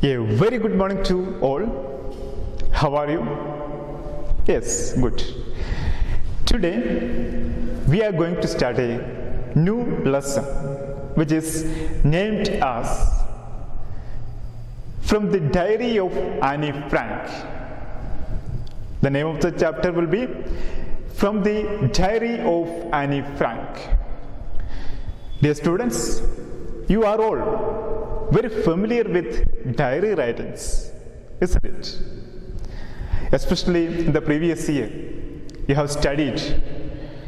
A very good morning to all. How are you? Yes, good. Today we are going to start a new lesson which is named as From the Diary of Anne Frank. The name of the chapter will be From the Diary of Anne Frank. Dear students, you are all very familiar with diary writings, isn't it? Especially in the previous year, you have studied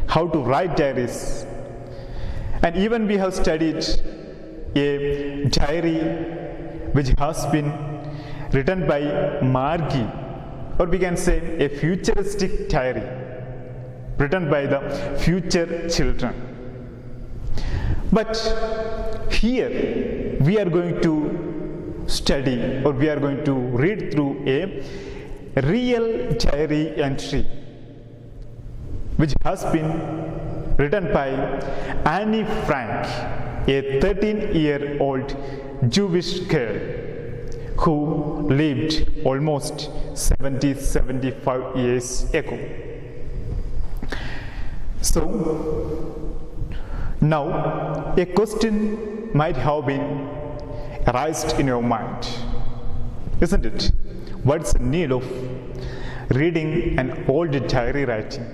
how to write diaries, and even we have studied a diary which has been written by Margie, or we can say a futuristic diary written by the future children. But here we are going to study, or we are going to read through a real diary entry which has been written by Anne Frank, a 13-year-old Jewish girl who lived almost 75 years ago. So, now a question might have been arised in your mind, isn't it? What's the need of reading an old diary writing,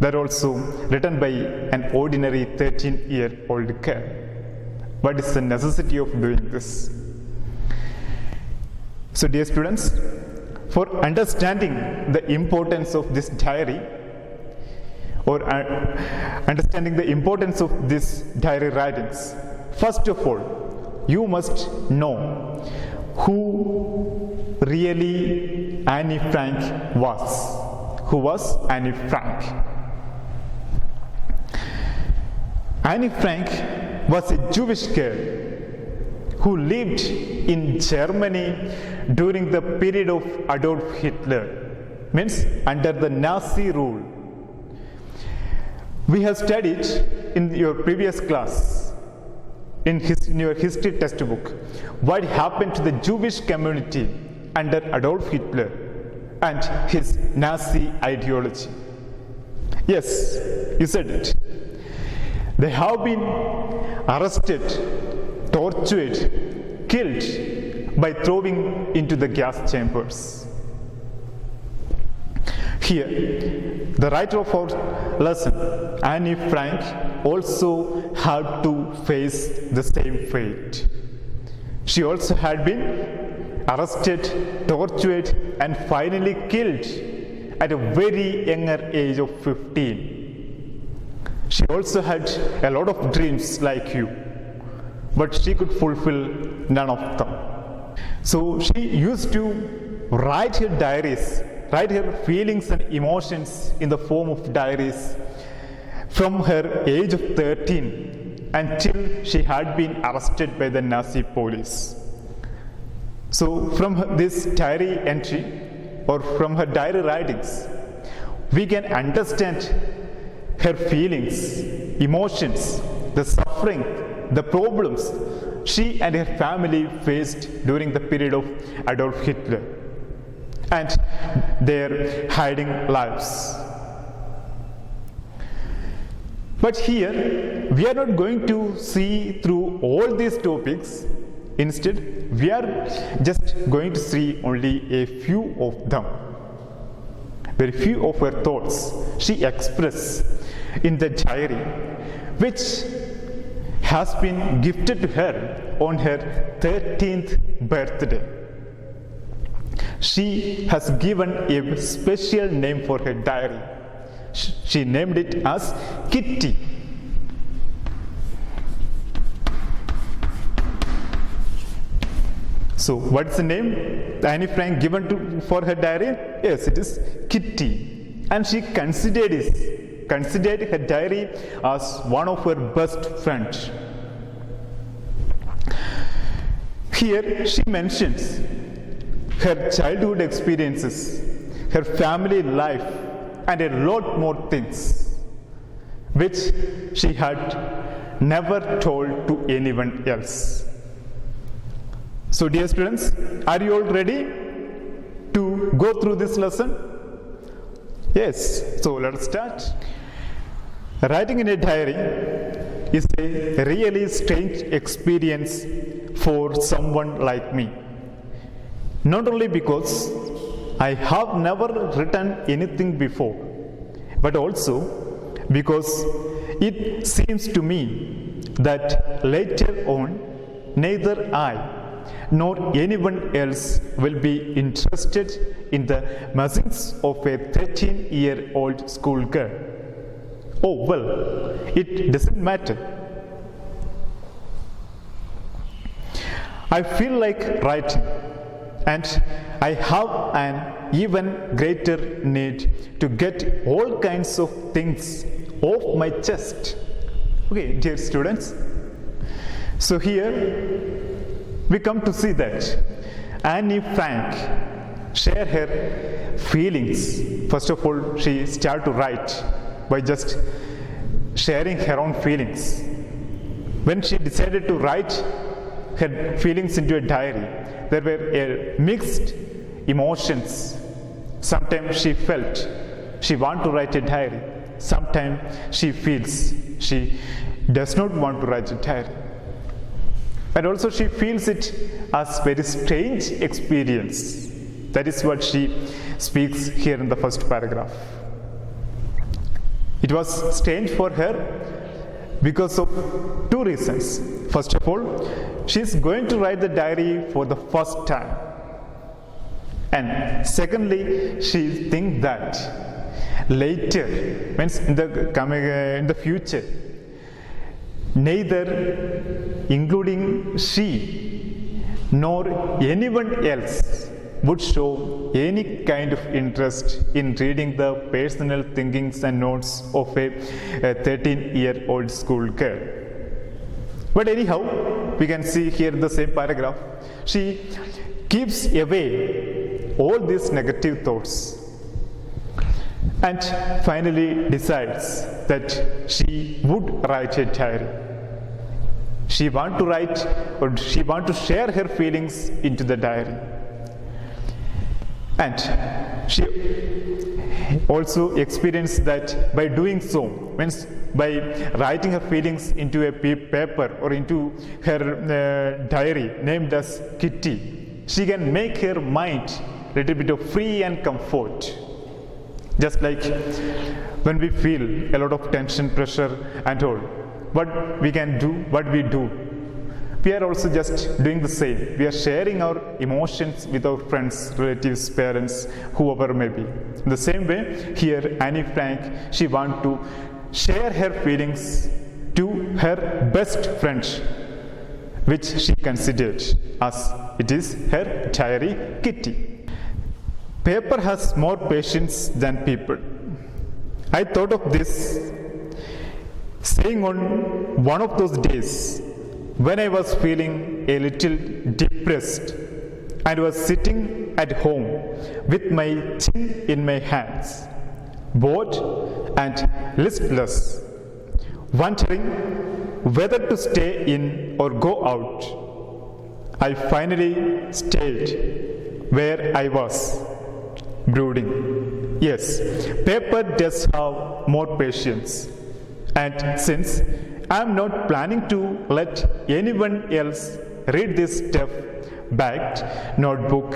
that also written by an ordinary 13-year-old girl? What is the necessity of doing this? So, dear students, for understanding the importance of this diary, or understanding the importance of these diary writings, first of all, you must know who really Anne Frank was. Who was Anne Frank? Anne Frank was a Jewish girl who lived in Germany during the period of Adolf Hitler, means under the Nazi rule. We have studied in your previous class, in your history textbook, what happened to the Jewish community under Adolf Hitler and his Nazi ideology. Yes, you said it. They have been arrested, tortured, killed by throwing into the gas chambers. Here, the writer of our lesson, Anne Frank, also had to face the same fate. She also had been arrested, tortured, and finally killed at a very younger age of 15. She also had a lot of dreams like you, but she could fulfill none of them. So she used to write her diaries, write her feelings and emotions in the form of diaries from her age of 13 until she had been arrested by the Nazi police. So from this diary entry, or from her diary writings, we can understand her feelings, emotions, the suffering, the problems she and her family faced during the period of Adolf Hitler and their hiding lives. But here, we are not going to see through all these topics. Instead, we are just going to see only a few of them. Very few of her thoughts she expressed in the diary, which has been gifted to her on her 13th birthday. She has given a special name for her diary. She named it as Kitty. So, what's the name Anne Frank given for her diary? Yes, it is Kitty. And she considered her diary as one of her best friends. Here she mentions her childhood experiences, her family life, and a lot more things which she had never told to anyone else. So dear students, are you all ready to go through this lesson? Yes, so let's start. Writing in a diary is a really strange experience for someone like me. Not only because I have never written anything before, but also because it seems to me that later on neither I nor anyone else will be interested in the musings of a 13-year-old schoolgirl. Oh well, it doesn't matter. I feel like writing, and I have an even greater need to get all kinds of things off my chest. Okay, dear students, so here we come to see that Annie Frank shared her feelings. First of all, she started to write by just sharing her own feelings. When she decided to write her feelings into a diary, there were mixed emotions. Sometimes she felt she wants to write a diary. Sometimes she feels she does not want to write a diary. And also she feels it as very strange experience. That is what she speaks here in the first paragraph. It was strange for her because of two reasons. First of all, she is going to write the diary for the first time. And secondly, she thinks that later, means in the future, neither including she nor anyone else would show any kind of interest in reading the personal thinkings and notes of a 13-year-old schoolgirl. But anyhow, we can see here in the same paragraph, she keeps away all these negative thoughts and finally decides that she would write a diary. She wants to write, or she wants to share her feelings into the diary. And she also experienced that by doing so, means by writing her feelings into a paper or into her diary named as Kitty, she can make her mind a little bit of free and comfort. Just like when we feel a lot of tension, pressure and all, what we can do, what we do, we are also just doing the same. We are sharing our emotions with our friends, relatives, parents, whoever may be. In the same way, here Annie Frank, she wants to share her feelings to her best friend, which she considered as it is her diary, Kitty. Paper has more patience than people. I thought of this saying on one of those days when I was feeling a little depressed and was sitting at home with my chin in my hands, bored and listless, wondering whether to stay in or go out. I finally stayed where I was, brooding. Yes, paper does have more patience. And since I am not planning to let anyone else read this stuff-backed notebook,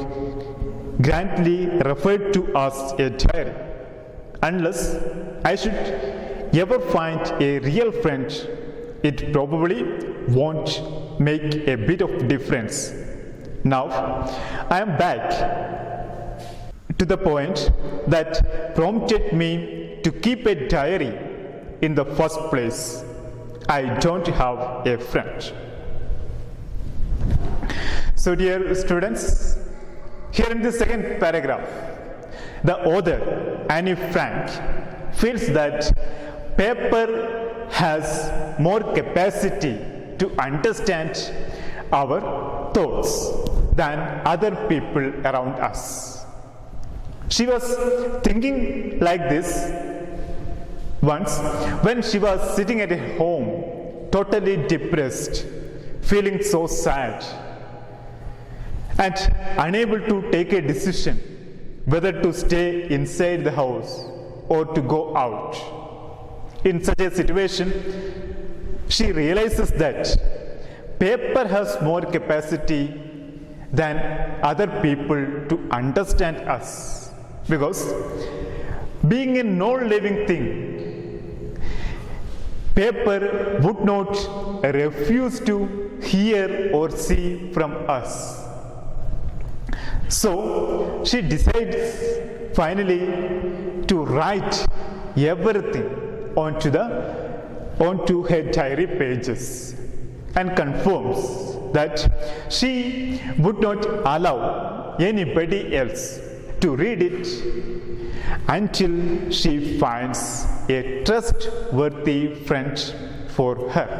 grandly referred to as a diary, unless I should ever find a real friend, it probably won't make a bit of difference. Now, I am back to the point that prompted me to keep a diary in the first place. I don't have a friend. So dear students, here in the second paragraph, the author, Annie Frank, feels that paper has more capacity to understand our thoughts than other people around us. She was thinking like this once when she was sitting at home, totally depressed, feeling so sad. and unable to take a decision whether to stay inside the house or to go out. In such a situation, she realizes that paper has more capacity than other people to understand us, because being a non-living thing, paper would not refuse to hear or see from us. So she decides finally to write everything onto her diary pages, and confirms that she would not allow anybody else to read it until she finds a trustworthy friend for her.